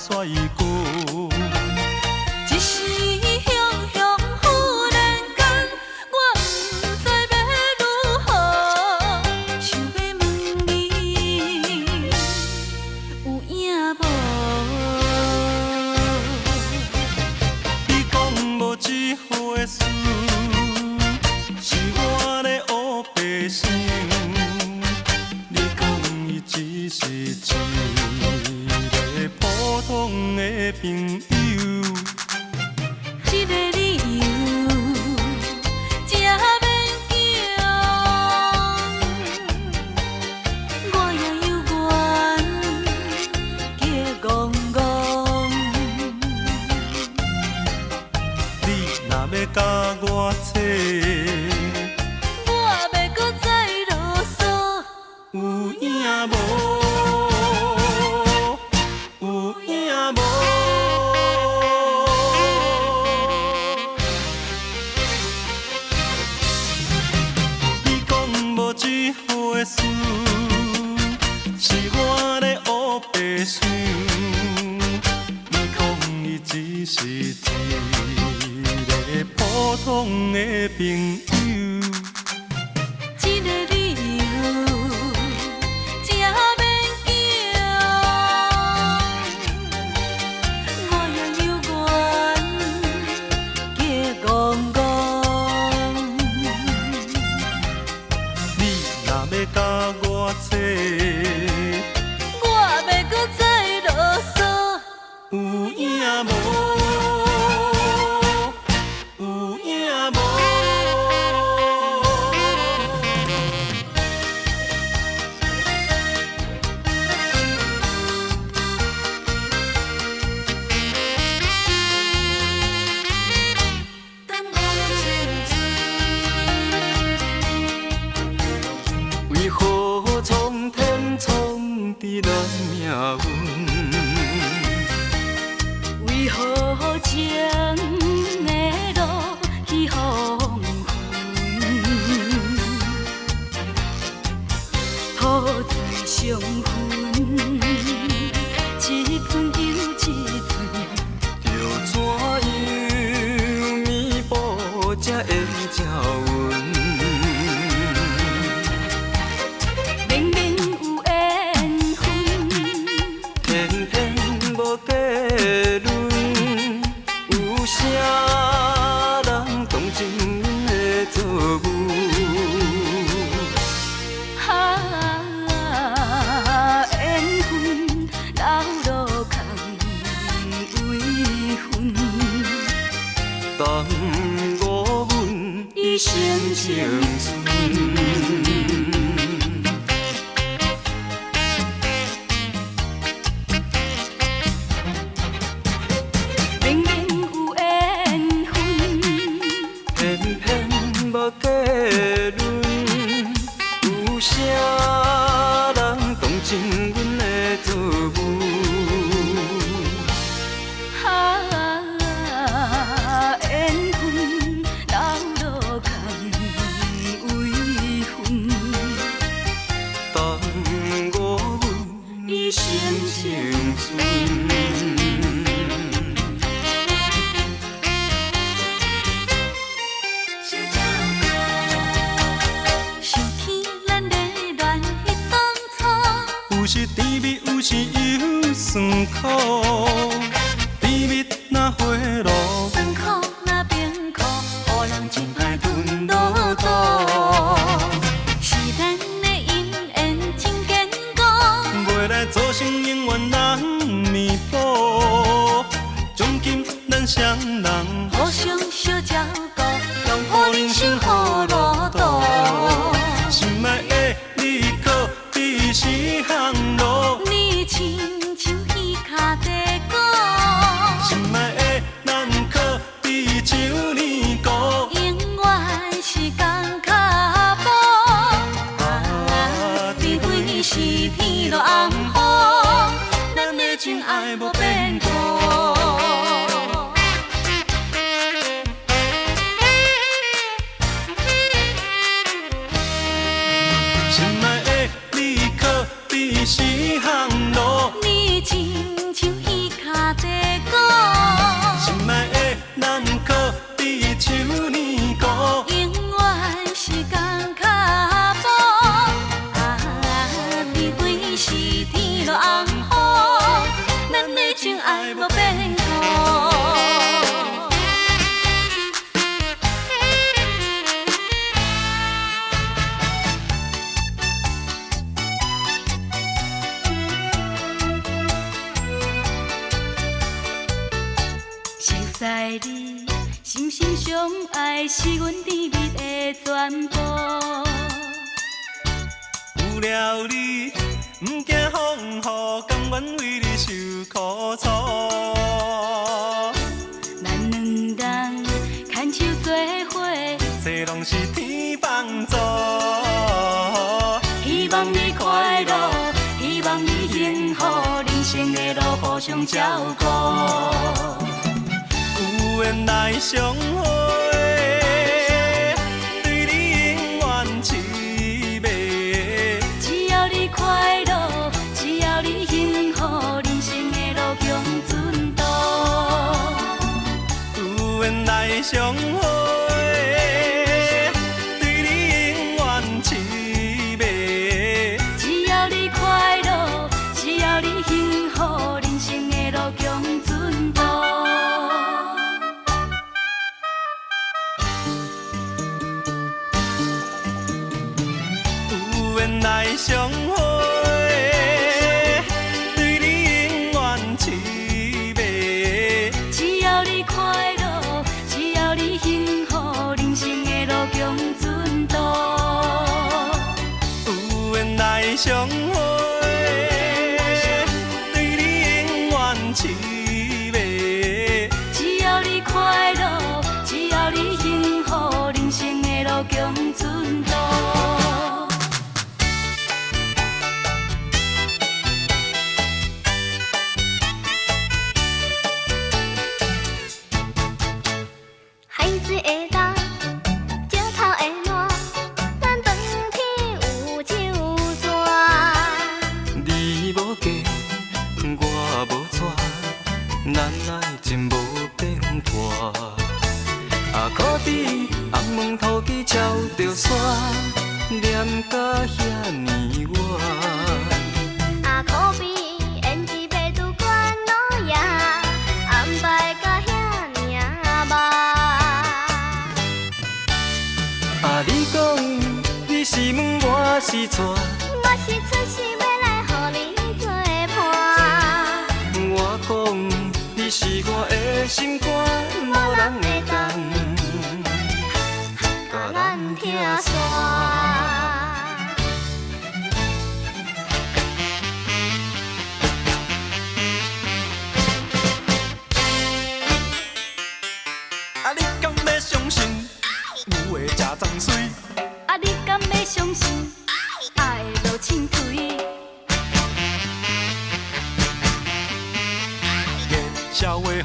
甩过。一时汹汹忽然间，我不知要如何，想要问你有影无？你讲无一回事，是我咧黑白想。你讲伊只是一个普通的朋友。这个理由才勉强，我也有缘结戆戆。你若要甲我扯，我要搁再啰嗦，有影无？有影无？你讲无一回事，是我咧黑白想。你讲伊只是一个普通的朋友。这个理由才勉强，我也有缘结戆戆。你若要甲我扯，我要搁再啰嗦，有影无？有影无？等我为何苍天创治咱命运？为何情的路去黄昏？土地上分，一分又一分，要怎样弥补才会才稳？明明有缘分，偏偏无结论，有啥人同情阮的作文？缘分老路空为分，耽误阮一生青春。明明有缘分，偏偏无结论，有啥人同情阮的作文？缘分老路空为分，耽误阮一生青春。想起咱热恋迄当初，有时甜蜜，有时又酸苦。甜蜜若花露，酸苦若冰苦，予人真爱吞落肚。是咱的姻缘真坚固，未来做成永远难弥补。从今咱双人互相小照顾，共好人生好路途。心爱的你可比是项路，你亲像彼脚地鼓，心爱的咱可比少年歌。永远是同脚步。除非是天落红雨，咱的情爱无变故。心爱的你可比是项路，你亲像彼脚知你心心相爱是阮甜蜜的全部。有了你，不惊风雨，甘愿为你受苦楚。咱两人牵手做伙，这拢是天帮助。希望你快乐，希望你幸福，人生的路互相照顾。有缘来相会，对你永远凄美。只要你快乐，只要你幸福，人生的路向前途。有缘来相会，对你永远凄美。只要你快乐，只要你幸福，人生的路向前途。有缘来相会，对你永远凄美。只要你快乐，只要你幸福，人生的路向前途。有缘来相会，对你永远凄美。只要你快乐，只要你幸福，人生的路向前途。海水会干，石头会烂，咱长天有酒山。你无嫁，我无娶，咱爱情无变化。可比红毛土鸡照着山，念甲遐尼远。可比胭脂白拄关老爷，安排甲遐尼慢。你讲你是问我是娶，我是出世要来互你做伴。我讲你是我的心肝，无人会当甲咱听散。你敢要相信有的才装水？你敢要相信爱落清水？夜宵会予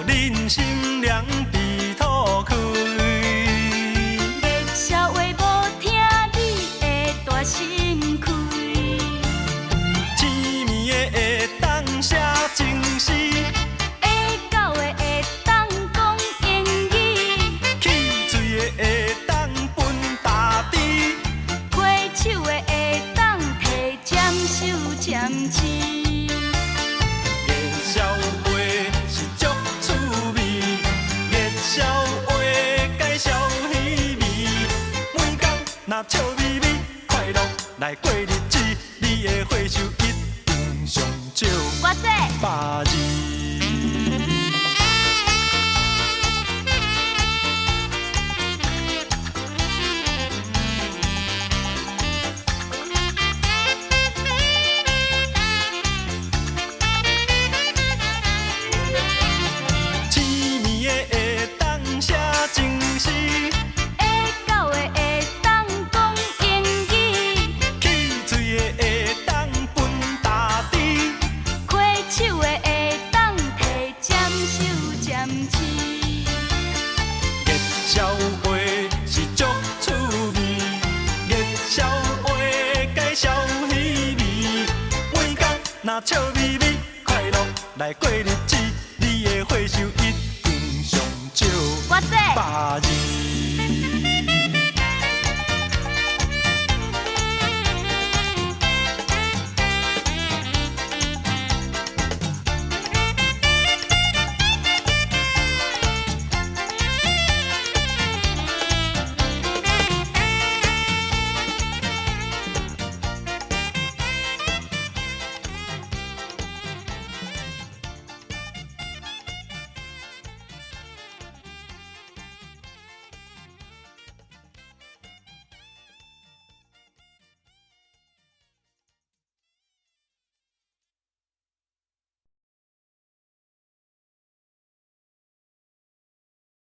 人心凉被吐开。月宵话无听你的大心开。甜蜜的会当写情诗，会到的会当讲英语，起嘴的会当分大滴。挥手的会当摕针手针刺。夜宵话是足趣味，夜宵话介绍稀微。每天若笑眯眯，快乐来过日子，你的花手一定上少我说百字。甜蜜的会当写情诗，会到的会当讲英语，起嘴的会当分大滴。挥手的会当摕针手针刺。夜宵话是足趣味，夜宵话介绍稀微。每天若笑眯眯，快乐来过日子，你的花手一定上少我说百字。